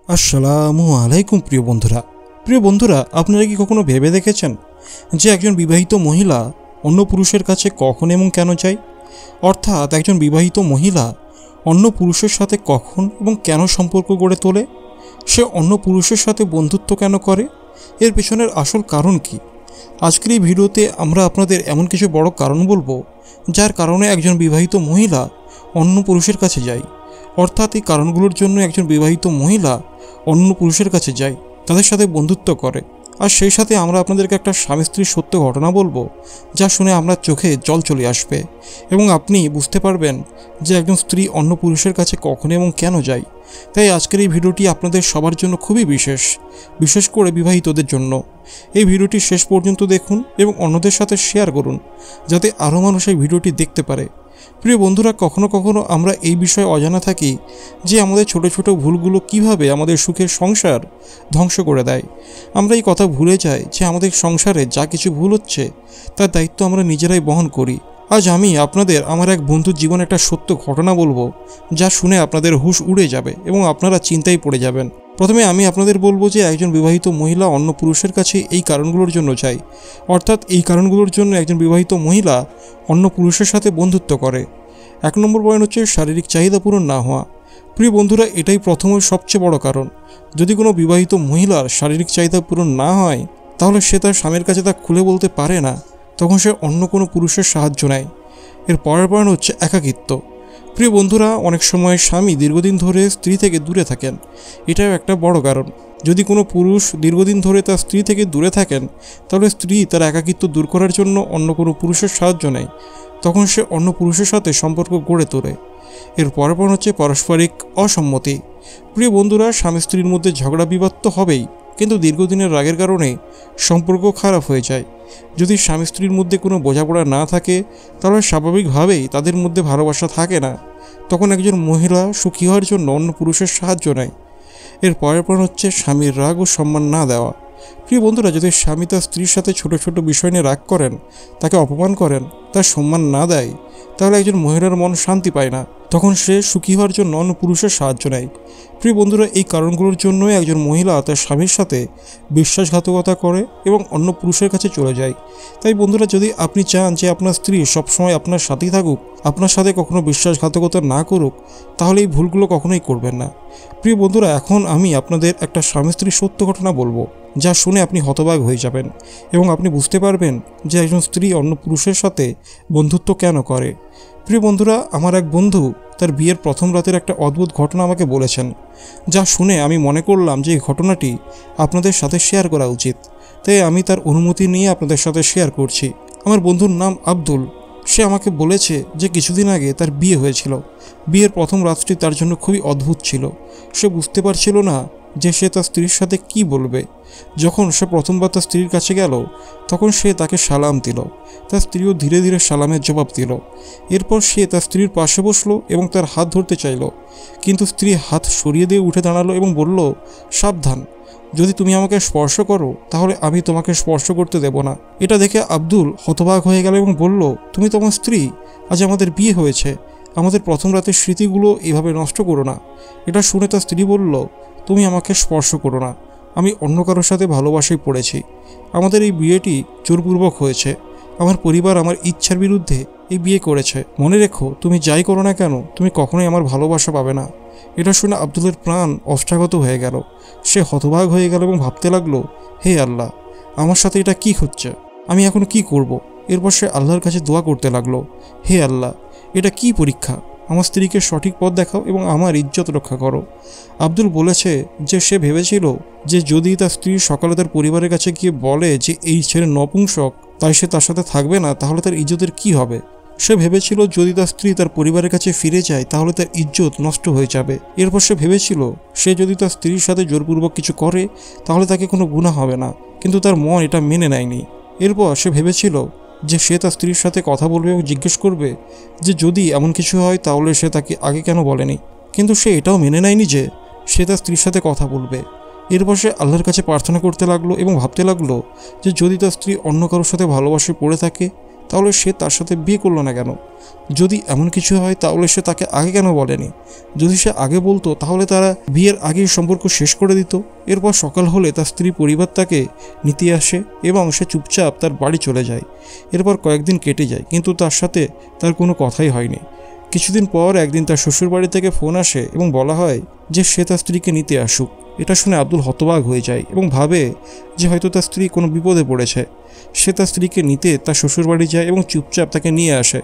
আসসালামু আলাইকুম প্রিয় বন্ধুরা আপনারা কি কখনো ভেবে দেখেছেন যে একজন বিবাহিত মহিলা অন্য পুরুষের কাছে কখন এবং কেন যায়? অর্থাৎ একজন বিবাহিত মহিলা অন্য পুরুষের সাথে কখন এবং কেন সম্পর্ক গড়ে তোলে? সে অন্য পুরুষের সাথে বন্ধুত্ব কেন করে? এর পেছনের আসল কারণ কি? আজকের এই ভিডিওতে আমরা আপনাদের এমন কিছু বড় কারণ বলবো যার কারণে একজন বিবাহিত মহিলা অন্য পুরুষের কাছে যায়। অর্থাৎ এই কারণগুলোর জন্য একজন বিবাহিত মহিলা অন্য পুরুষের কাছে যায়, তাদের সাথে বন্ধুত্ব করে। আর সেই সাথে আমরা আপনাদেরকে একটা স্বামী স্ত্রীর সত্য ঘটনা বলবো যা শুনে আপনার চোখে জল চলে আসবে এবং আপনি বুঝতে পারবেন যে একজন স্ত্রী অন্য পুরুষের কাছে কখন এবং কেন যায়। তাই আজকের এই ভিডিওটি আপনাদের সবার জন্য খুবই বিশেষ করে বিবাহিতদের জন্য। এই ভিডিওটি শেষ পর্যন্ত দেখুন এবং অন্যদের সাথে শেয়ার করুন যাতে আরও মানুষ এই ভিডিওটি দেখতে পারে। প্রিয় বন্ধুরা, কখনো কখনো আমরা এই বিষয়ে অজানা থাকি যে আমাদের ছোট ছোট ভুলগুলো কিভাবে আমাদের সুখের সংসার ধ্বংস করে দেয়। আমরা এই কথা ভুলে যাই যে আমাদের সংসারে যা কিছু ভুল হচ্ছে তার দায়িত্ব আমরা নিজেরাই বহন করি। আজ আমি আপনাদের আমার এক বন্ধুর জীবনে একটা সত্য ঘটনা বলবো যা শুনে আপনাদের হুঁশ উড়ে যাবে এবং আপনারা চিন্তায় পড়ে যাবেন। প্রথমে আমি আপনাদের বলবো যে একজন বিবাহিত মহিলা অন্য পুরুষের কাছে এই কারণগুলোর জন্য যায়। অর্থাৎ এই কারণগুলোর জন্য একজন বিবাহিত মহিলা অন্য পুরুষের সাথে বন্ধুত্ব করে। 1 নম্বর পয়েন্ট হচ্ছে শারীরিক চাহিদা পূরণ না হওয়া। প্রিয় বন্ধুরা, এটাই প্রথম ও সবচেয়ে বড় কারণ। যদি কোনো বিবাহিত মহিলার শারীরিক চাহিদা পূরণ না হয় তাহলে সে তার স্বামীর কাছে তা খুলে বলতে পারে না, তখন সে অন্য কোনো পুরুষের সাহায্য নেয়। এর পরের পয়েন্ট হচ্ছে একাকিত্ব। প্রিয় বন্ধুরা, অনেক সময় স্বামী দীর্ঘদিন ধরে স্ত্রী থেকে দূরে থাকেন, এটাও একটা বড় কারণ। যদি কোনো পুরুষ দীর্ঘদিন ধরে তার স্ত্রী থেকে দূরে থাকেন তাহলে স্ত্রী তার একাকিত্ব দূর করার জন্য অন্য কোনো পুরুষের সাহায্য নেয়, তখন সে অন্য পুরুষের সাথে সম্পর্ক গড়ে তোলে। এর পরের পয়েন্ট হচ্ছে পারস্পরিক অসম্মতি। প্রিয় বন্ধুরা, স্বামী স্ত্রীর মধ্যে ঝগড়া বিবাদ তো হবেই, কিন্তু দীর্ঘদিনের রাগের কারণে সম্পর্ক খারাপ হয়ে যায়। যদি স্বামী স্ত্রীর মধ্যে কোনো বোঝাপড়া না থাকে তাহলে স্বাভাবিকভাবেই তাদের মধ্যে ভালোবাসা থাকে না, তখন একজন মহিলা সুখী হওয়ার জন্য অন্য পুরুষের সাহায্য নেয়। এর পরের পর হচ্ছে স্বামীর রাগ ও সম্মান না দেওয়া। প্রিয় বন্ধুরা, যদি স্বামী তার স্ত্রীর সাথে ছোট ছোট বিষয় নিয়ে রাগ করেন, তাকে অপমান করেন, তার সম্মান না দেয়, তাহলে একজন মহিলার মন শান্তি পায় না, তখন সে সুখী হওয়ার জন্য অন্য পুরুষের সাহায্য নেয়। প্রিয় বন্ধুরা, এই কারণগুলোর জন্যই একজন মহিলা তার স্বামীর সাথে বিশ্বাসঘাতকতা করে এবং অন্য পুরুষের কাছে চলে যায়। তাই বন্ধুরা, যদি আপনি চান যে আপনার স্ত্রী সবসময় আপনার সাথেই থাকুক, আপনার সাথে কখনো বিশ্বাসঘাতকতা না করুক, তাহলে এই ভুলগুলো কখনোই করবেন না। প্রিয় বন্ধুরা, এখন আমি আপনাদের একটা স্বামী স্ত্রীর সত্য ঘটনা বলবো যা শুনে আপনি হতবাক হয়ে যাবেন এবং আপনি বুঝতে পারবেন যে একজন স্ত্রী অন্য পুরুষের সাথে বন্ধুত্ব কেন করে। প্রিয় বন্ধুরা, আমার এক বন্ধু তার বিয়ের প্রথম রাতের একটা অদ্ভুত ঘটনা আমাকে বলেছেন, যা শুনে আমি মনে করলাম যে এই ঘটনাটি আপনাদের সাথে শেয়ার করা উচিত। তাই আমি তার অনুমতি নিয়ে আপনাদের সাথে শেয়ার করছি। আমার বন্ধুর নাম আব্দুল। সে আমাকে বলেছে যে কিছুদিন আগে তার বিয়ে হয়েছিল। বিয়ের প্রথম রাতটি তার জন্য খুবই অদ্ভুত ছিল। সে বুঝতে পারছিল না যে সে তার স্ত্রীর সাথে কি বলবে। যখন সে প্রথমবার তার স্ত্রীর কাছে গেল তখন সে তাকে সালাম দিল। তার স্ত্রীও ধীরে ধীরে সালামের জবাব দিল। এরপর সে তার স্ত্রীর পাশে বসলো এবং তার হাত ধরতে চাইল, কিন্তু স্ত্রী হাত সরিয়ে দিয়ে উঠে দাঁড়ালো এবং বলল, সাবধান, যদি তুমি আমাকে স্পর্শ করো তাহলে আমি তোমাকে স্পর্শ করতে দেব না। এটা দেখে আব্দুল হতবাক হয়ে গেল এবং বলল, তুমি তোমার স্ত্রী, আজ আমাদের বিয়ে হয়েছে, আমাদের প্রথম রাতের স্মৃতিগুলো এভাবে নষ্ট করো না। এটা শুনে তার স্ত্রী বলল, তুমি আমাকে স্পর্শ করো না, আমি অন্য কারোর সাথে ভালোবাসায় পড়েছি। আমাদের এই বিয়েটি জোরপূর্বক হয়েছে। আমার পরিবার আমার ইচ্ছার বিরুদ্ধে এই বিয়ে করেছে। মনে রেখো, তুমি যাই করো না কেন, তুমি কখনোই আমার ভালোবাসা পাবে না। এটা শুনে আব্দুলের প্রাণ অষ্টাগত হয়ে গেল। সে হতবাক হয়ে গেল এবং ভাবতে লাগলো, হে আল্লাহ, আমার সাথে এটা কি হচ্ছে, আমি এখন কি করব। এরপর সে আল্লাহর কাছে দোয়া করতে লাগলো, হে আল্লাহ, এটা কি পরীক্ষা, আমার স্ত্রীকে সঠিক পথ দেখাও এবং আমার ইজ্জত রক্ষা করো। আব্দুল বলেছে যে সে ভেবেছিল যে যদি তার স্ত্রী সকালে তার পরিবারের কাছে গিয়ে বলে যে এই ছেলে নপুংসক, তাই সে তার সাথে থাকবে না, তাহলে তার ইজ্জতের কি হবে। সে ভেবেছিল যদি তার স্ত্রী তার পরিবারের কাছে ফিরে যায় তাহলে তার ইজ্জত নষ্ট হয়ে যাবে। এরপর সে ভেবেছিল সে যদি তার স্ত্রীর সাথে জোরপূর্বক কিছু করে তাহলে তাকে কোনো গুনাহ হবে না, কিন্তু তার মন এটা মেনে নেয়নি। এরপর সে ভেবেছিল যে সে তার স্ত্রীর সাথে কথা বলবে এবং জিজ্ঞেস করবে যে যদি এমন কিছু হয় তাহলে সে তাকে আগে কেন বলেনি, কিন্তু সে এটাও মেনে নেয়নি যে সে তার স্ত্রীর সাথে কথা বলবে। এরপর সে আল্লাহর কাছে প্রার্থনা করতে লাগলো এবং ভাবতে লাগলো যে যদি তার স্ত্রী অন্য কারোর সাথে ভালোবাসে পড়ে থাকে তাহলে সে তার সাথে বিয়ে করলো না কেন? যদি এমন কিছু হয় তাহলে সে তাকে আগে কেন বলেনি? যদি সে আগে বলতো তাহলে তারা বিয়ের আগেই সম্পর্ক শেষ করে দিত। এরপর সকাল হলে তার স্ত্রী পরিবার তাকে নিতে আসে এবং সে চুপচাপ তার বাড়ি চলে যায়। এরপর কয়েকদিন কেটে যায়, কিন্তু তার সাথে তার কোনো কথাই হয়নি। কিছুদিন পর একদিন তার শ্বশুর বাড়ি থেকে ফোন আসে এবং বলা হয় যে সে তার স্ত্রীকে নিতে আসুক। এটা শুনে আব্দুল হতবাক হয়ে যায় এবং ভাবে যে হয়তো তার স্ত্রী কোনো বিপদে পড়েছে। সে তার স্ত্রীকে নিতে তার শ্বশুর বাড়ি যায় এবং চুপচাপ তাকে নিয়ে আসে।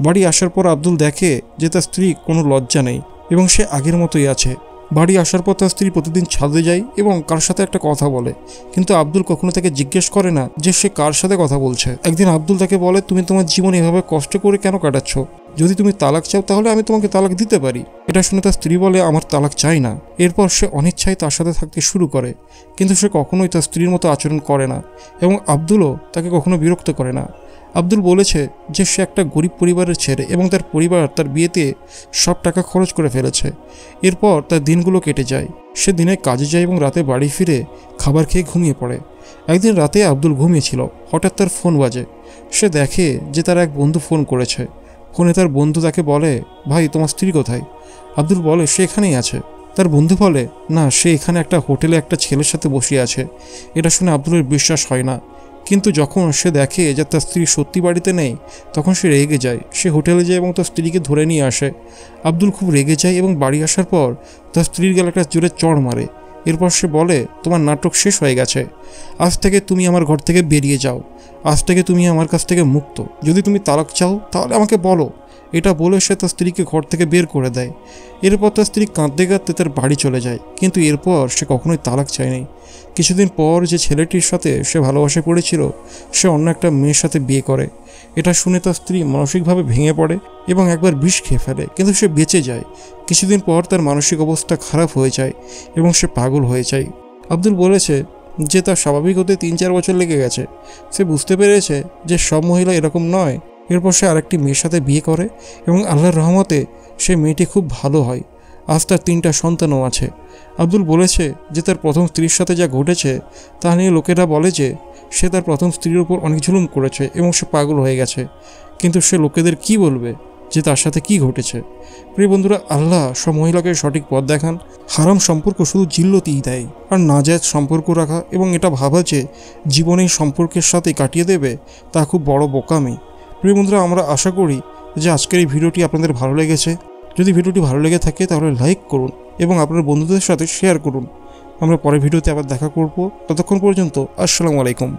বাড়ি আসার পর আব্দুল দেখে যে তার স্ত্রী কোনো লজ্জা নেই এবং সে আগের মতোই আছে। বাড়ি আসার পর তার স্ত্রী প্রতিদিন ছাদে যায় এবং কার সাথে একটা কথা বলে, কিন্তু আব্দুল কখনো তাকে জিজ্ঞেস করে না যে সে কার সাথে কথা বলছে। একদিন আব্দুল তাকে বলে, তুমি তোমার জীবন এভাবে কষ্ট করে কেন কাটাচ্ছ? যদি তুমি তালাক চাও তাহলে আমি তোমাকে তালাক দিতে পারি। এটা শুনে তার স্ত্রী বলে, আমার তালাক চাই না। এরপর সে অনিচ্ছায় তার সাথে থাকতে শুরু করে, কিন্তু সে কখনোই তার স্ত্রীর মতো আচরণ করে না এবং আব্দুলও তাকে কখনো বিরক্ত করে না। আব্দুল বলেছে যে সে একটা গরিব পরিবারের ছেলে এবং তার পরিবার তার বিয়েতে সব টাকা খরচ করে ফেলেছে। এরপর তার দিনগুলো কেটে যায়। সে দিনে কাজে যায় এবং রাতে বাড়ি ফিরে খাবার খেয়ে ঘুমিয়ে পড়ে। একদিন রাতে আব্দুল ঘুমিয়েছিল, হঠাৎ তার ফোন বাজে। সে দেখে যে তার এক বন্ধু ফোন করেছে। ফোনে তার বন্ধু তাকে বলে, ভাই তোমার স্ত্রী কোথায়? আব্দুল বলে, সে এখানেই আছে। তার বন্ধু বলে, না, সে এখানে একটা হোটেলে একটা ছেলের সাথে বসে আছে। এটা শুনে আব্দুলের বিশ্বাস হয় না, কিন্তু যখন সে দেখে যে তার স্ত্রী সত্যি বাড়িতে নেই তখন সে রেগে যায়। সে হোটেলে যায় এবং তার স্ত্রীকে ধরে নিয়ে আসে। আব্দুল খুব রেগে যায় এবং বাড়ি আসার পর তার স্ত্রীর গালে একটা জোরে চড় মারে। এরপর সে বলে, তোমার নাটক শেষ হয়ে গেছে, আজ থেকে তুমি আমার ঘর থেকে বেরিয়ে যাও। আজ থেকে তুমি আমার কাছ থেকে মুক্ত। যদি তুমি তালাক চাও তাহলে আমাকে বলো। এটা বলে সে তার স্ত্রীকে ঘর থেকে বের করে দেয়। এরপর তার স্ত্রী কাঁদতে কাঁদতে তার বাড়ি চলে যায়, কিন্তু এরপর সে কখনোই তালাক চায়নি। কিছুদিন পর যে ছেলেটির সাথে সে ভালোবাসা পড়েছিল সে অন্য একটা মেয়ের সাথে বিয়ে করে। এটা শুনে তার স্ত্রী মানসিকভাবে ভেঙে পড়ে এবং একবার বিষ খেয়ে ফেলে, কিন্তু সে বেঁচে যায়। কিছুদিন পর তার মানসিক অবস্থা খারাপ হয়ে যায় এবং সে পাগল হয়ে যায়। আব্দুল বলেছে যে তার স্বাভাবিক হতে 3-4 বছর লেগে গেছে। সে বুঝতে পেরেছে যে সব মহিলা এরকম নয়। এরপর সে আরেকটি মেয়ের সাথে বিয়ে করে এবং আল্লাহর রহমতে সে মেয়েটি খুব ভালো হয়। আজ তার 3টা সন্তানও আছে। আব্দুল বলেছে যে তার প্রথম স্ত্রীর সাথে যা ঘটেছে তা নিয়ে লোকেরা বলে যে সে তার প্রথম স্ত্রীর উপর অনেক জুলুম করেছে এবং সে পাগল হয়ে গেছে, কিন্তু সে লোকেদের কি বলবে যে তার সাথে কি ঘটেছে? প্রিয় বন্ধুরা, আল্লাহ সব মহিলাকে সঠিক পথ দেখান। হারাম সম্পর্ক শুধু জিল্লতিই দেয়, আর নাজায়েজ সম্পর্ক রাখা এবং এটা ভাবা যে জীবন এই সম্পর্কের সাথে কাটিয়ে দেবে তা খুব বড় বোকামি। প্রিয় বন্ধুরা, আমরা আশা করি যে আজকের এই ভিডিওটি আপনাদের ভালো লেগেছে। যদি ভিডিওটি ভালো লেগে থাকে তাহলে লাইক করুন এবং আপনার বন্ধুদের সাথে শেয়ার করুন। আমরা পরের ভিডিওতে আবার দেখা করব। ততক্ষণ পর্যন্ত আসসালামু আলাইকুম।